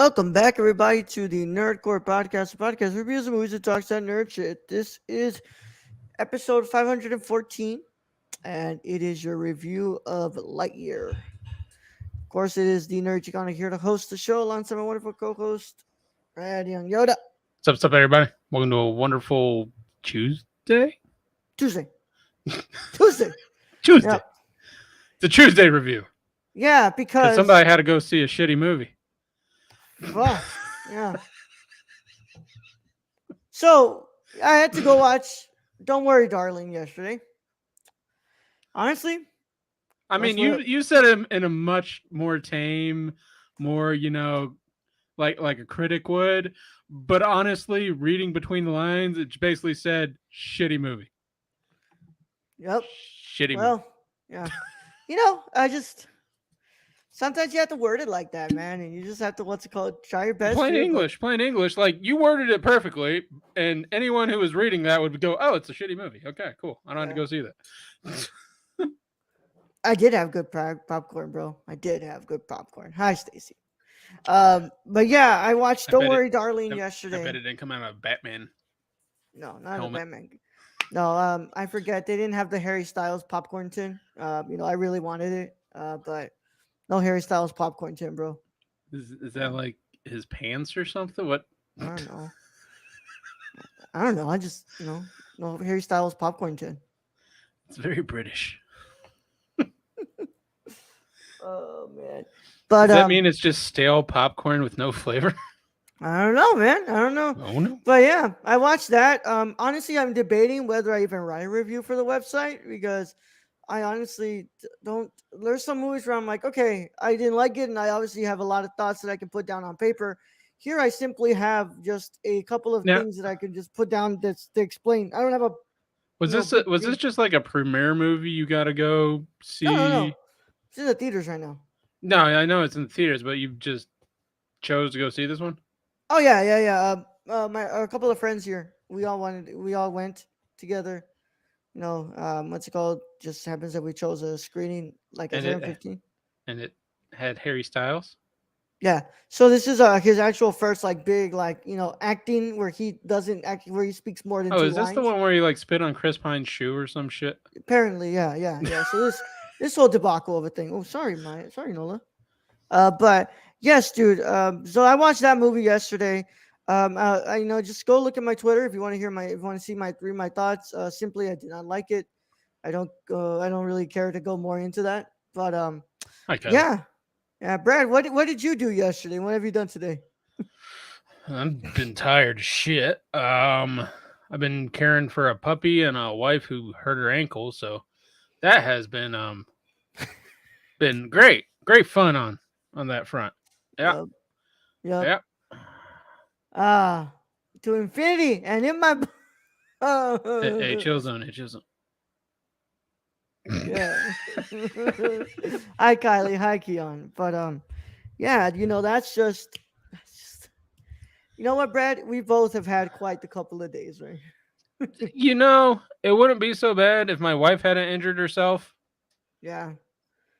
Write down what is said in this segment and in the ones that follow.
Welcome back, everybody, to the Nerdcore Podcast. The podcast reviews of movies and talks that nerd shit. This is episode 514, and it is your review of Lightyear. Of course, it is the Nerd Chicana here to host the show alongside my wonderful co-host, Brad Young Yoda. What's up, everybody? Welcome to a wonderful Tuesday. Tuesday. Tuesday. Yep. It's a Tuesday review. Yeah, because somebody had to go see a shitty movie. Fuck. Yeah. So I had to go watch Don't Worry, Darling yesterday. Honestly, I mean, you said it in a much more tame, more like a critic would. But honestly, reading between the lines, it basically said shitty movie. Yep. Shitty movie. Yeah. Sometimes you have to word it like that, man, and you just have to try your best. Plain English. Like, you worded it perfectly, and anyone who was reading that would go, "Oh, it's a shitty movie. Okay, cool. I don't have to go see that." I did have good popcorn, bro. I did have good popcorn. Hi, Stacy. But yeah, I watched Don't Worry, Darling yesterday. I bet it didn't come out of Batman. No, not a Batman. No, I forget they didn't have the Harry Styles popcorn tin. I really wanted it, but. No Harry Styles popcorn tin, bro. Is that like his pants or something? What? I don't know. I just, no Harry Styles popcorn tin. It's very British. Oh, man. But does that mean it's just stale popcorn with no flavor? I don't know, man. I don't know. Oh, no. But yeah, I watched that. Honestly, I'm debating whether I even write a review for the website because I honestly don't. There's some movies where I'm like, okay, I didn't like it, and I obviously have a lot of thoughts that I can put down on paper. Here, I simply have just a couple of things that I can just put down to explain. I don't have a. Was this just like a premiere movie you got to go see? No. It's in the theaters right now. No, I know it's in the theaters, but you just chose to go see this one? Oh yeah. A couple of friends here. We all went together. What's it called? Just happens that we chose a screening like at 7:15. And it had Harry Styles? Yeah. So this is his actual first big acting where he doesn't act where he speaks more than two lines. Oh, is this the one where he spit on Chris Pine's shoe or some shit? Apparently, yeah. So this whole debacle of a thing. Oh, sorry, Nola. But yes, dude. So I watched that movie yesterday. Just go look at my Twitter if you want to read my thoughts. Simply, I did not like it. I don't really care to go more into that. But yeah. Brad, what did you do yesterday? What have you done today? I've been tired as shit. I've been caring for a puppy and a wife who hurt her ankle, so that has been been great fun on that front. Yeah. Yep. To infinity and in my. Hey, chill zone. Yeah. Hi, Kylie. Hi, Keon. But yeah, that's just. You know what, Brad? We both have had quite a couple of days, right? It wouldn't be so bad if my wife hadn't injured herself. Yeah.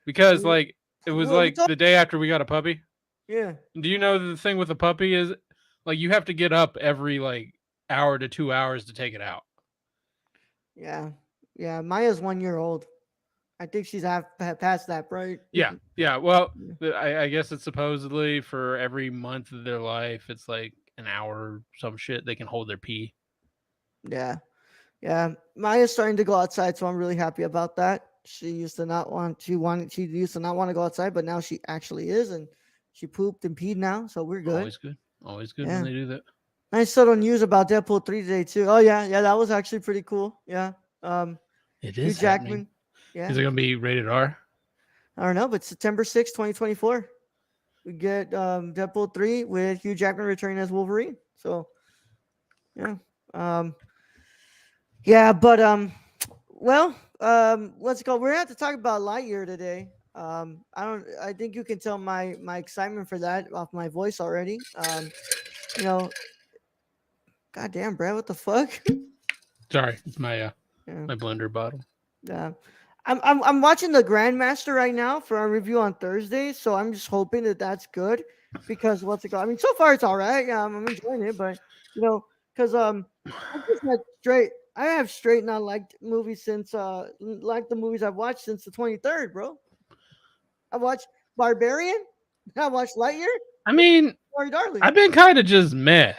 Because it was the day after we got a puppy. Yeah. Do you know the thing with a puppy is you have to get up every hour to 2 hours to take it out? Yeah. Yeah. Maya's 1 year old. I think she's past that, right? Yeah. Well, I guess it's supposedly for every month of their life, it's an hour or some shit they can hold their pee. Yeah. Maya's starting to go outside, so I'm really happy about that. She used to not want to go outside, but now she actually is, and she pooped and peed now, so we're good. Always good when they do that. Nice subtle news about Deadpool 3 today too. Oh yeah, that was actually pretty cool. Yeah. It is Hugh Jackman. Yeah. Is it gonna be rated R? I don't know, but September 6th, 2024. We get Deadpool 3 with Hugh Jackman returning as Wolverine. So yeah. What's it called? We're gonna have to talk about Lightyear today. I think you can tell my excitement for that off my voice already. God damn, Brad, what the fuck? Sorry, it's my blender bottle. Yeah. I'm watching the Grandmaster right now for our review on Thursday, so I'm just hoping that that's good. because what's it called? I mean, so far it's all right. Yeah, I'm enjoying it, but you know, because I just had straight. I have straight not liked movies since like the movies I've watched since the 23rd, bro. I watched Barbarian. I watched Lightyear. I mean, Sorry, darling. I've been kind of just meh.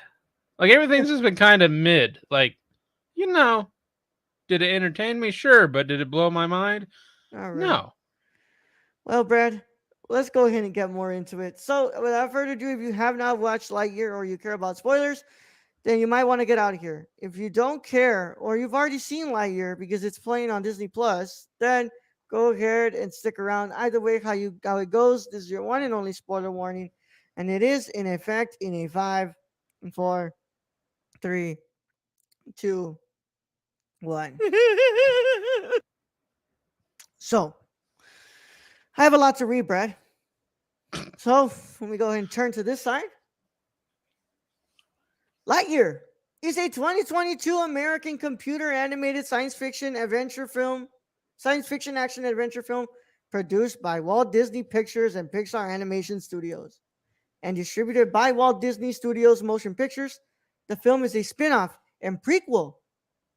Like everything's just been kind of mid. Like, you know, did it entertain me? Sure, but did it blow my mind? All right. No. Well, Brad, let's go ahead and get more into it. So, without further ado, if you have not watched Lightyear or you care about spoilers, then you might want to get out of here. If you don't care or you've already seen Lightyear because it's playing on Disney Plus, then go ahead and stick around. Either way, how it goes, this is your one and only spoiler warning, and it is in effect in a 5, 4, 3, 2, 1. So, I have a lot to read, Brad. So, let me go ahead and turn to this side. Lightyear is a 2022 American computer animated science fiction action adventure film produced by Walt Disney Pictures and Pixar Animation Studios and distributed by Walt Disney Studios Motion Pictures. The film is a spin-off and prequel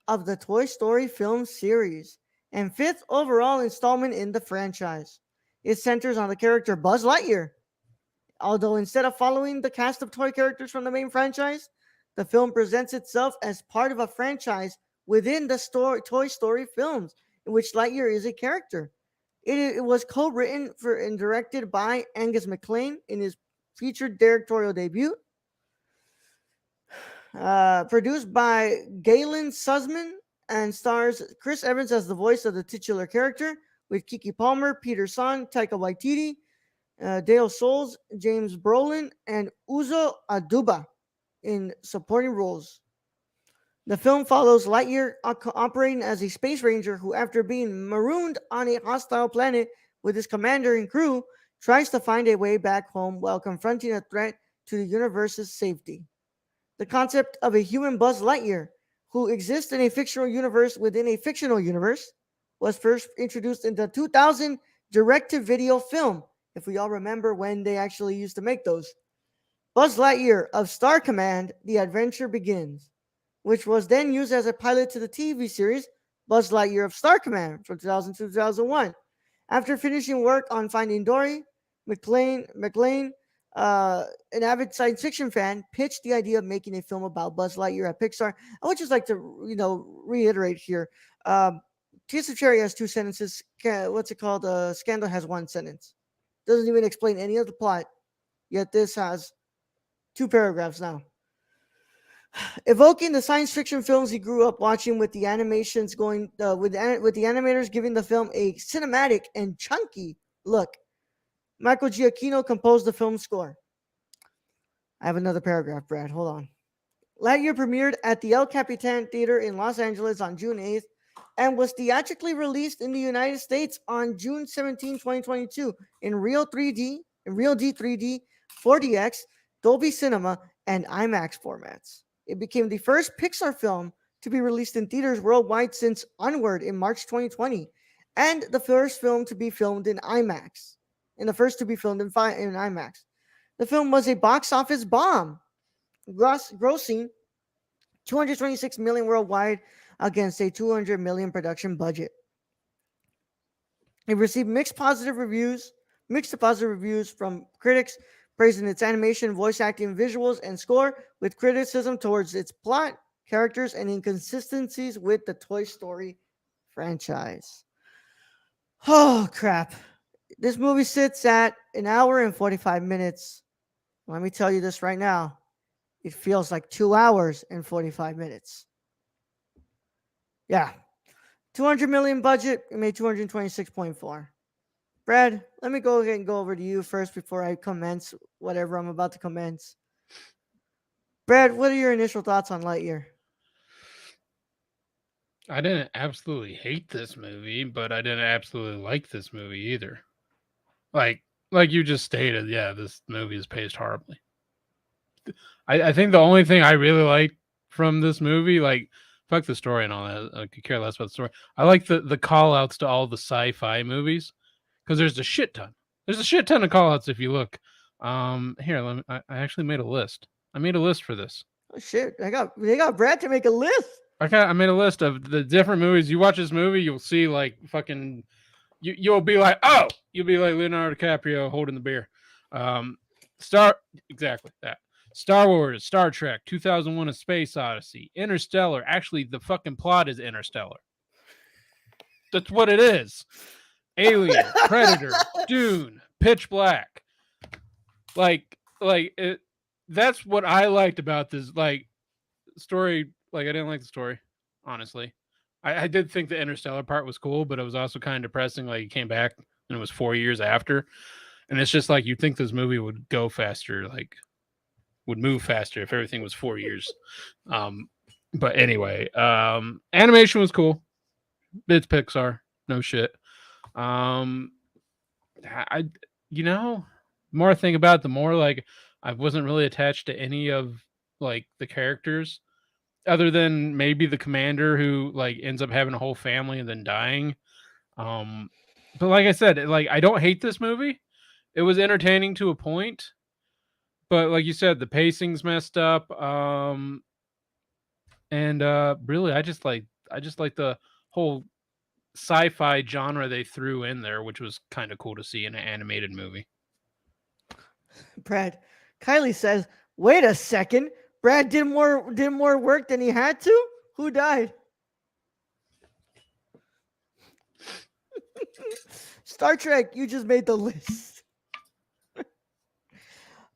of the Toy Story film series and fifth overall installment in the franchise. It centers on the character Buzz Lightyear. Although instead of following the cast of toy characters from the main franchise, the film presents itself as part of a franchise within the Toy Story films, in which Lightyear is a character. It was co-written for and directed by Angus MacLane in his featured directorial debut. Produced by Galen Sussman and stars Chris Evans as the voice of the titular character, with Kiki Palmer, Peter San, Taika Waititi, Dale Souls, James Brolin, and Uzo Aduba in supporting roles. The film follows Lightyear operating as a space ranger who, after being marooned on a hostile planet with his commander and crew, tries to find a way back home while confronting a threat to the universe's safety. The concept of a human Buzz Lightyear who exists in a fictional universe within a fictional universe was first introduced in the 2000 direct-to-video film, if we all remember when they actually used to make those. Buzz Lightyear of Star Command: The Adventure Begins, which was then used as a pilot to the TV series Buzz Lightyear of Star Command from 2002 to 2001. After finishing work on Finding Dory, McLean, an avid science fiction fan, pitched the idea of making a film about Buzz Lightyear at Pixar. I would just like to, reiterate here. Taste of Cherry has two sentences. What's it called? Scandal has one sentence. Doesn't even explain any of the plot. Yet this has 2 paragraphs now. Evoking the science fiction films he grew up watching, with the animations going with the animators giving the film a cinematic and chunky look. Michael Giacchino composed the film score. I have another paragraph, Brad. Hold on. Lightyear premiered at the El Capitan Theater in Los Angeles on June 8th and was theatrically released in the United States on June 17, 2022 in Real D 3D, 4DX, Dolby Cinema, and IMAX formats. It became the first Pixar film to be released in theaters worldwide since Onward in March 2020, and the first film to be filmed in IMAX. And the first to be filmed in IMAX. The film was a box office bomb, grossing $226 million worldwide against a $200 million production budget. It received mixed to positive reviews from critics, praising its animation, voice acting, visuals, and score, with criticism towards its plot, characters, and inconsistencies with the Toy Story franchise. Oh, crap. This movie sits at an hour and 45 minutes. Let me tell you this right now. It feels like 2 hours and 45 minutes. Yeah. 200 million budget, it made 226.4. Brad, let me go ahead and go over to you first before I commence whatever I'm about to commence. Brad, what are your initial thoughts on Lightyear? I didn't absolutely hate this movie, but I didn't absolutely like this movie either. Like you just stated, yeah, this movie is paced horribly. I think the only thing I really like from this movie, like, fuck the story and all that, I could care less about the story. I like the call outs to all the sci-fi movies, because there's a shit ton. There's a shit ton of call outs if you look Here, I actually made a list. I made a list for this. Oh shit! They got Brad to make a list. I made a list of the different movies. You watch this movie, you'll see like fucking you'll be like, oh, you'll be like Leonardo DiCaprio holding the beer. Um, exactly that. Star Wars, Star Trek, 2001: A Space Odyssey, Interstellar. Actually, the fucking plot is Interstellar. That's what it is. Alien, Predator, Dune, Pitch Black. Like it. That's what I liked about this story. Like I didn't like the story, honestly. I did think the Interstellar part was cool, but it was also kind of depressing. Like he came back and it was 4 years after, and it's just like you'd think this movie would go faster, like would move faster if everything was 4 years. But anyway, animation was cool. It's Pixar, no shit. Um, I the more I think about it, the more like I wasn't really attached to any of like the characters other than maybe the commander who like ends up having a whole family and then dying. Um, but like I said, like I don't hate this movie. It was entertaining to a point, but like you said, the pacing's messed up. And really, I just like the whole sci-fi genre they threw in there, which was kind of cool to see in an animated movie. Brad. Kylie says, "Wait a second. Brad did more work than he had to. Who died?" Star Trek. You just made the list.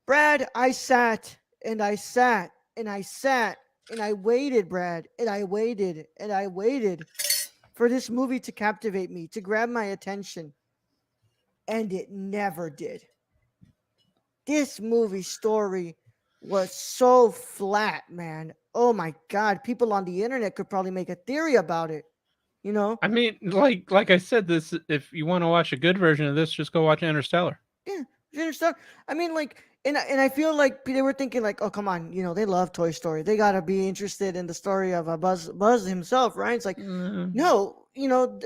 Brad, I sat and I sat and I sat and I waited, Brad, and I waited and I waited for this movie to captivate me, to grab my attention, and it never did. This movie story was so flat, man. Oh my god, people on the internet could probably make a theory about it. You know? I mean, like I said, this if you want to watch a good version of this, just go watch Interstellar. Yeah, you understand? I mean, like, and I feel like they were thinking, like, oh, come on, they love Toy Story. They gotta be interested in the story of Buzz himself, right? It's like, no,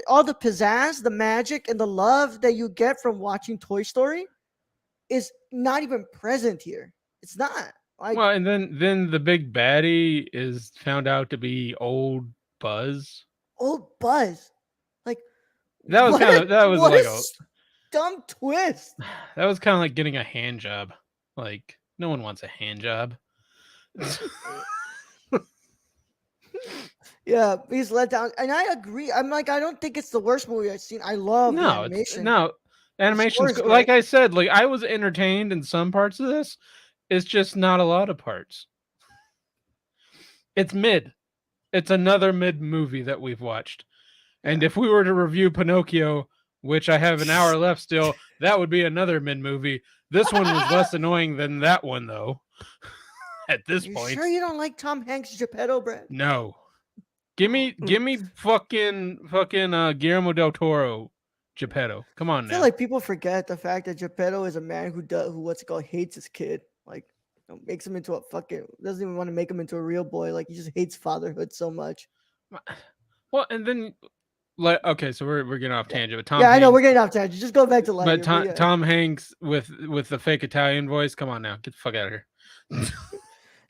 all the pizzazz, the magic, and the love that you get from watching Toy Story is not even present here. It's not. Like, Well, and then the big baddie is found out to be old Buzz. old Buzz. Like, That was what kind a of that was what like a a dumb twist. that was kind of like getting a hand job. Like no one wants a hand job. Yeah, he's let down, and I agree. I'm like, I don't think it's the worst movie I've seen. I love the No, it's animation. no The score animation's is like great. I said. Like I was entertained in some parts of this. It's just not a lot of parts. It's mid. It's another mid movie that we've watched. And Yeah. if we were to review Pinocchio, which I have an hour left still, that would be another mid movie. This one was less annoying than that one, though. At this You point, sure you don't like Tom Hanks' Geppetto, Brad? no. Give me fucking Guillermo del Toro Geppetto. Come on I feel now. like people forget the fact that Geppetto is a man who what's it called, hates his kid. Like, makes him into a fucking, doesn't even want to make him into a real boy. Like, he just hates fatherhood so much. Well, and then like okay, so we're getting off Yeah, tangent, but Tom yeah, I know we're Hanks, getting off tangent. Just go back to but Lightyear. But yeah, Tom Hanks with the fake Italian voice. Come on now, get the fuck out of here.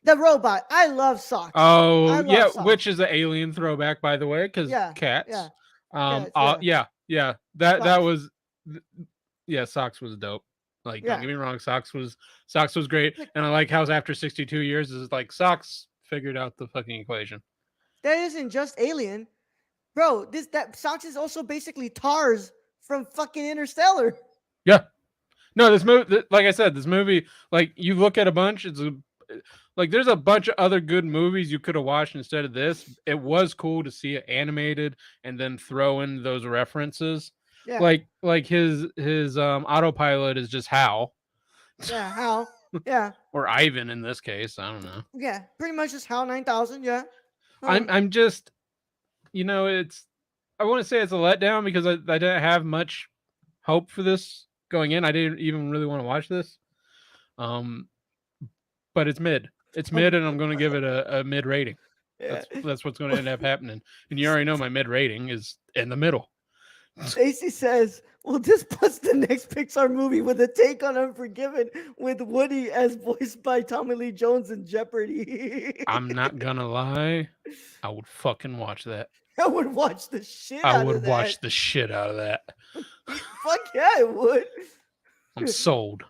the robot. I love socks. I Oh love yeah, socks. which is an alien throwback, by the way, because Yeah, cats. yeah, cats. Yeah, Yeah. That socks. was yeah. Socks was dope. Like, don't Yeah, get me wrong, Socks was great, like, and I like how after 62 years, is like Socks figured out the fucking equation. that isn't just Alien, bro. That socks is also basically Tars from fucking Interstellar. Yeah. No, this movie, like I said, this movie, like you look at a bunch, like there's a bunch of other good movies you could have watched instead of this. It was cool to see it animated and then throw in those references. Yeah, Like his autopilot is just Hal yeah. How? Yeah, or Ivan in this case. I don't know. yeah. Pretty much just HAL 9000. Yeah. I'm just it's I want to say it's a letdown because I didn't have much hope for this going in. I didn't even really want to watch this. Um, but it's mid. It's mid, and I'm going to give it a mid rating. Yeah. That's what's going to end up happening. And you already know my mid rating is in the middle. Stacy says, Well, this puts the next Pixar movie with a take on Unforgiven with Woody as voiced by Tommy Lee Jones in Jeopardy. I'm not gonna lie, I would fucking watch that. I would watch the shit I out of would that. watch the shit out of that. Fuck yeah, I would. I'm sold.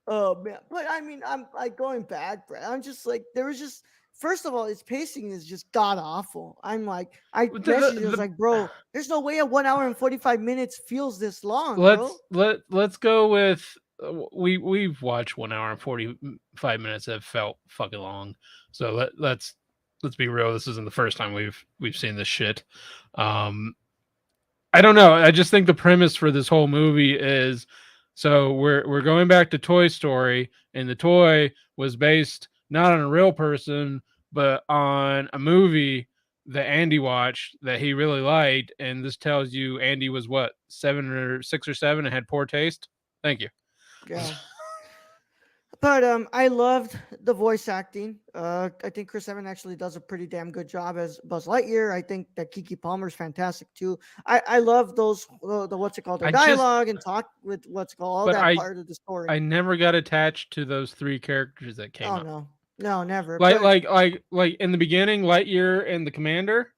Oh man, but I mean, I'm like going back, Brett. I'm just like, there was just first of all, its pacing is just god awful. I'm like, I The, messaged you, I was the, like, bro, there's no way a 1 hour and 45 minutes feels this long, bro. let's go with we've watched 1 hour and 45 minutes that felt fucking long. So let's be real. This isn't the first time we've seen this shit. Um, I don't know. I just think the premise for this whole movie is so we're going back to Toy Story, and the toy was based not on a real person, but on a movie that Andy watched that he really liked, and this tells you Andy was what 7 or 6 or 7 and had poor taste. Thank you. Yeah. But I loved the voice acting. I think Chris Evans actually does a pretty damn good job as Buzz Lightyear. I think that Kiki Palmer's fantastic too. I love those the what's it called, their I just, dialogue and talk with what's it called, all but that part of the story. I never got attached to those three characters that came Oh up. no, no, never. Like But in the beginning, Lightyear and the Commander.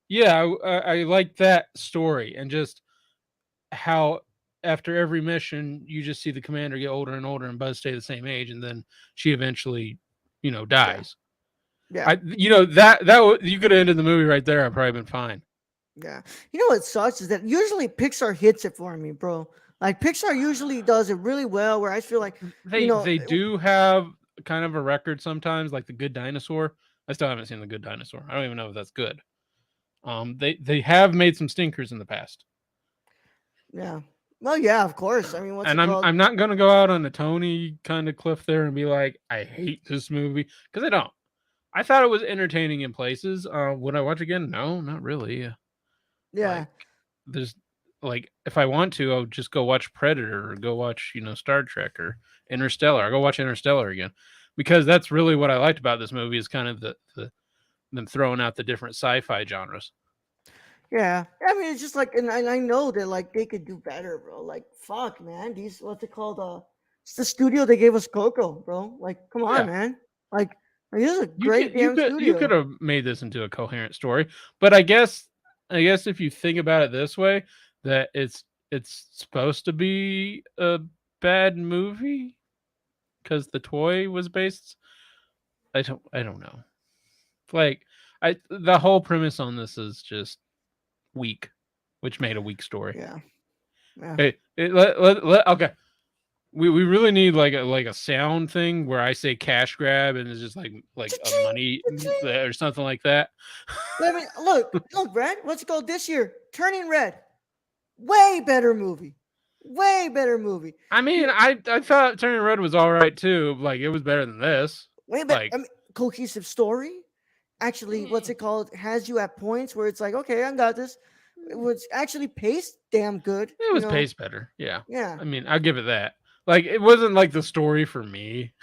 Yeah, I like that story, and just how after every mission you just see the commander get older and older and Buzz stay the same age, and then she eventually, yeah, dies. yeah, That you could have ended the movie right there. I'd probably been fine. yeah. You know what sucks is that usually Pixar hits it for me, bro. Like Pixar usually does it really well. Where I feel like, They do have kind of a record sometimes, like the Good Dinosaur. I still haven't seen the Good Dinosaur. I don't even know if that's good. They have made some stinkers in the past. yeah. Well, yeah, of course. I mean, what's And it called? I'm not gonna go out on a Tony kind of cliff there and be like, I hate this movie, because I don't. I thought it was entertaining in places. Would I watch again? No, not really. Yeah, Like, there's like, if I want to, I'll just go watch Predator or go watch, Star Trek or Interstellar. I'll go watch Interstellar again, because that's really what I liked about this movie is kind of the them throwing out the different sci-fi genres. yeah. I mean, it's just like, and I know that like they could do better, bro. Like, fuck, man. These what's it called? It's the studio that gave us Coco, bro. Like, come on, Yeah, man. Like this is a you great could you damn could you could studio. have made this into a coherent story, but I guess if you think about it this way, that it's supposed to be a bad movie because the toy was based. I don't know. Like, the whole premise on this is just weak, which made a weak story. Yeah, yeah. Hey, okay. We really need like a sound thing where I say cash grab and it's just like a Cha-ching, money cha-ching. or something like that. I mean, look, Brad. What's it called this year? Turning Red. Way better movie. Way better movie. I mean, You I thought Turning Red was all right too. Like, it was better than this. way better. Like, I mean, cohesive story. Actually, what's eh, it called? Has you at points where it's like, okay, I got this. It was actually paced damn good. it was paced better. Yeah, Yeah, I mean, I'll give it that. Like, it wasn't like the story for me.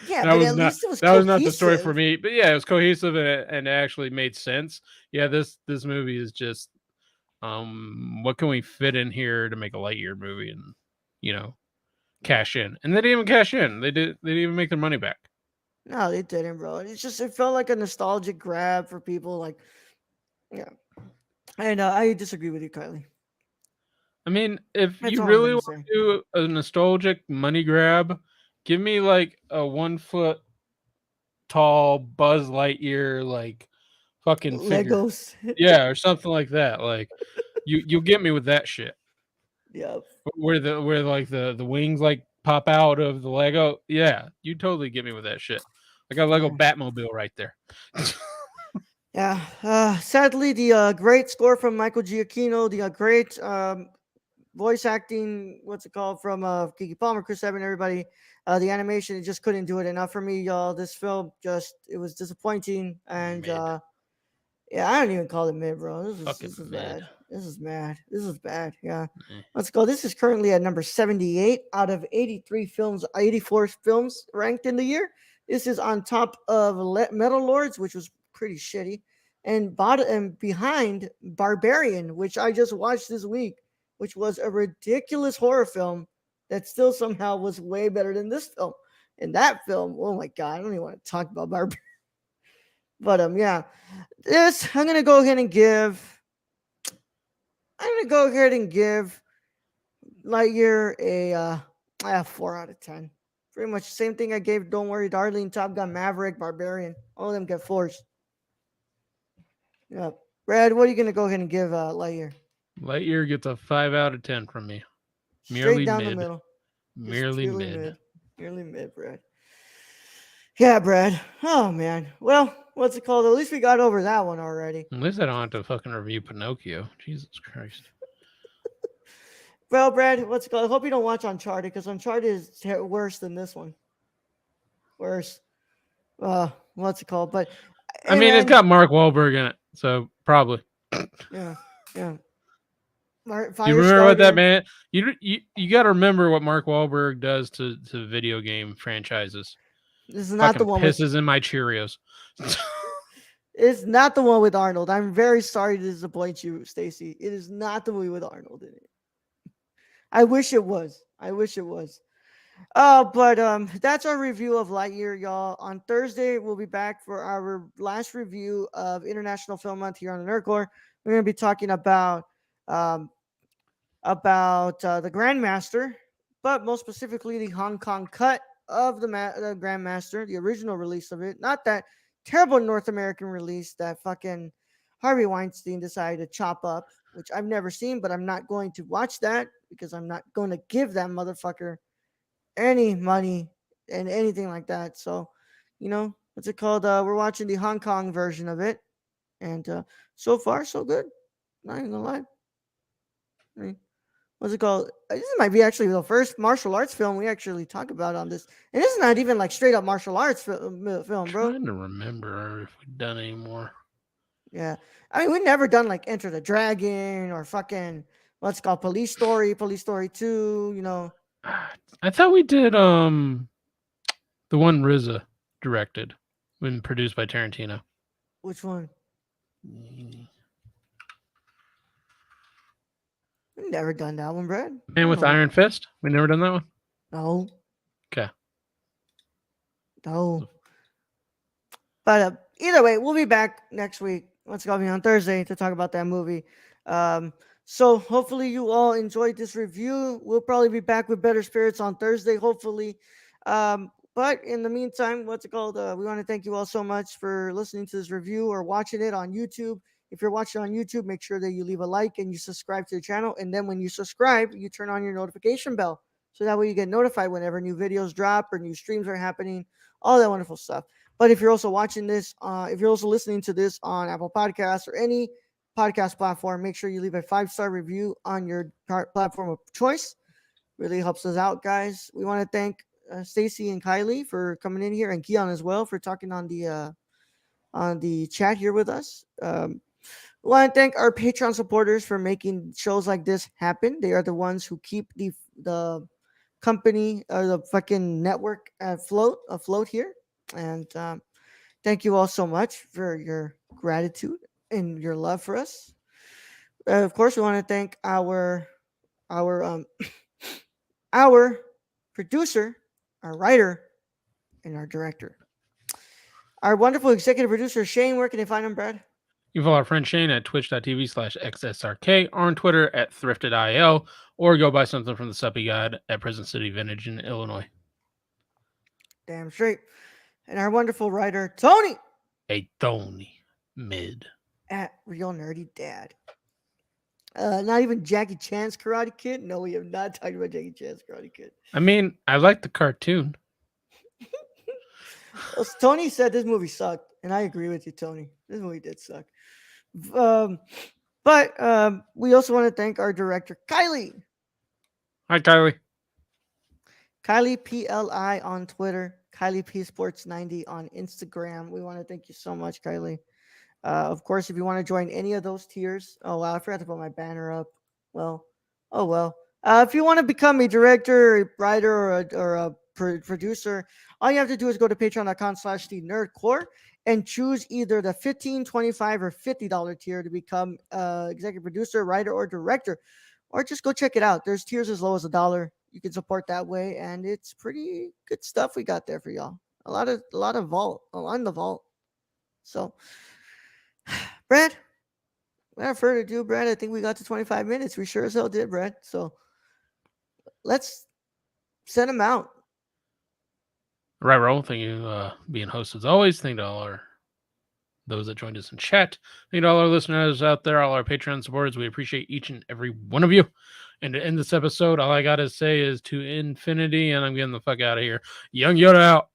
yeah, that but was at not least it was that was not the story for cohesive. me. But yeah, it was cohesive and it actually made sense. Yeah, this movie is just what can we fit in here to make a Lightyear movie and you know cash in? And they didn't even cash in. They didn't even make their money back. No, they didn't, bro. It's just it felt like a nostalgic grab for people. Like, yeah, and I disagree with you, Kylie. I mean, if That's you all I'm really gonna want say. to do a nostalgic money grab, give me like a 1 foot tall Buzz Lightyear like fucking figure. Legos. Yeah, or something like that. Like, you'll get me with that shit. Yep. Where like the wings like pop out of the Lego. Yeah, you totally get me with that shit. I got a Lego Yeah. Batmobile right there. Yeah. Sadly, the great score from Michael Giacchino, the great voice acting, what's it called, from Kiki Palmer, Chris Evans, everybody. The animation, it just couldn't do it enough for me, y'all. This film just it was disappointing, and Mid. yeah, I don't even call it mid, bro. Fucking This is mid. bad. This is mad. This is bad. Yeah. Eh. Let's go. This is currently at number 78 out of 83 films, 84 films ranked in the year. This is on top of Metal Lords, which was pretty shitty, and bottom and behind Barbarian, which I just watched this week. which was a ridiculous horror film that still somehow was way better than this film. In that film, oh my god, I don't even want to talk about Barbarian. But yeah, this I'm gonna go ahead and give. I'm gonna go ahead and give Lightyear a 4 out of 10. Pretty much the same thing I gave Don't Worry Darling, Top Gun Maverick, Barbarian. All of them get fours. Yeah. Brad, what are you gonna go ahead and give Lightyear? Lightyear gets a 5 out of 10 from me. Straight Merely down the mid. middle. Just Merely purely mid. mid. Merely mid, Brad. Yeah, Brad. Oh man. Well, what's it called? At least we got over that one already. At least I don't have to fucking review Pinocchio. Jesus Christ. Well, Brad, what's it called? I hope you don't watch Uncharted because Uncharted is worse than this one. Worse. What's it called? But I hey, mean, it's man. got Mark Wahlberg in it, so probably. Yeah. Yeah. You remember what that man? You got to remember what Mark Wahlberg does to video game franchises. This is not the Fucking one with. pisses in my Cheerios. It's not the one with Arnold. I'm very sorry to disappoint you, Stacy. It is not the movie with Arnold in it. I wish it was. I wish it was. But that's our review of Lightyear, y'all. On Thursday, we'll be back for our last review of International Film Month here on the Nerdcore. We're gonna be talking um the Grandmaster, but most specifically the Hong Kong cut of the Grandmaster, the original release of it, not that terrible North American release that fucking Harvey Weinstein decided to chop up, which I've never seen, but I'm not going to watch that because I'm not going to give that motherfucker any money and anything like that. So, what's it called? We're watching the Hong Kong version of it, and so far so good. Not even gonna lie. I mean, what's it called? This might be actually the first martial arts film we actually talk about on this, and this is not even like straight up martial arts film, I'm bro. trying to remember if we've done any more. Yeah, I mean we've never done like Enter the Dragon or fucking what's it called Police Story 2. I thought we did the one RZA directed when produced by Tarantino. Which one? Man We've never done that one, Brad. with Iron Fist? We never done that one? No. Okay. No. But either way, we'll be back next week. Let's go on Thursday to talk about that movie. So hopefully you all enjoyed this review. We'll probably be back with better spirits on Thursday, hopefully. But in the meantime, what's it called? We want to thank you all so much for listening to this review or watching it on YouTube. If you're watching on YouTube, make sure that you leave a like and you subscribe to the channel. And then when you subscribe, you turn on your notification bell. So that way you get notified whenever new videos drop or new streams are happening, all that wonderful stuff. But if you're also watching this, if you're also listening to this on Apple Podcasts or any podcast platform, make sure you leave a 5-star review on your platform of choice. Really helps us out, guys. We want to thank Stacy and Kylie for coming in here, and Keon as well for talking on the chat here with us. We want to thank our Patreon supporters for making shows like this happen. They are the ones who keep the company or the fucking network afloat here. And thank you all so much for your gratitude and your love for us. Of course, we want to thank our our producer, our writer, and our director. Our wonderful executive producer, Shane. Where can they find him, Brad? You can follow our friend Shane at twitch.tv/xsrk or on Twitter at thriftedil, or go buy something from the Suppy God at Present City Vintage in Illinois. Damn straight. And our wonderful writer, Tony. Hey, Tony. Mid. At Real Nerdy Dad. Not even Jackie Chan's Karate Kid. No, we have not talked about Jackie Chan's Karate Kid. I mean, I like the cartoon. Well, Tony said this movie sucked, and I agree with you, Tony. This movie did suck. But we also want to thank our director, Kylie. Hi, Kylie. Kylie PLI on Twitter. Kylie P Sports 90 on Instagram. We want to thank you so much, Kylie. Of course, if you want to join any of those tiers, oh wow, I forgot to put my banner up. Well, oh well. If you want to become a director, a writer, or a producer, all you have to do is go to patreon.com/thenerdcore and choose either the $15, $25, or $50 tier to become executive producer, writer, or director. or just go check it out. There's tiers as low as $1. You can support that way, and it's pretty good stuff we got there for y'all. A lot of vault on the vault. So, Brad, without further ado, Brad, I think we got to 25 minutes. We sure as hell did, Brad. So let's send them out. Right, Roll. Thank you being host as always. Thank you to all those that joined us in chat. Thank you to all our listeners out there, all our Patreon supporters. We appreciate each and every one of you. And to end this episode, all I got to say is to infinity, and I'm getting the fuck out of here. Young Yoda out.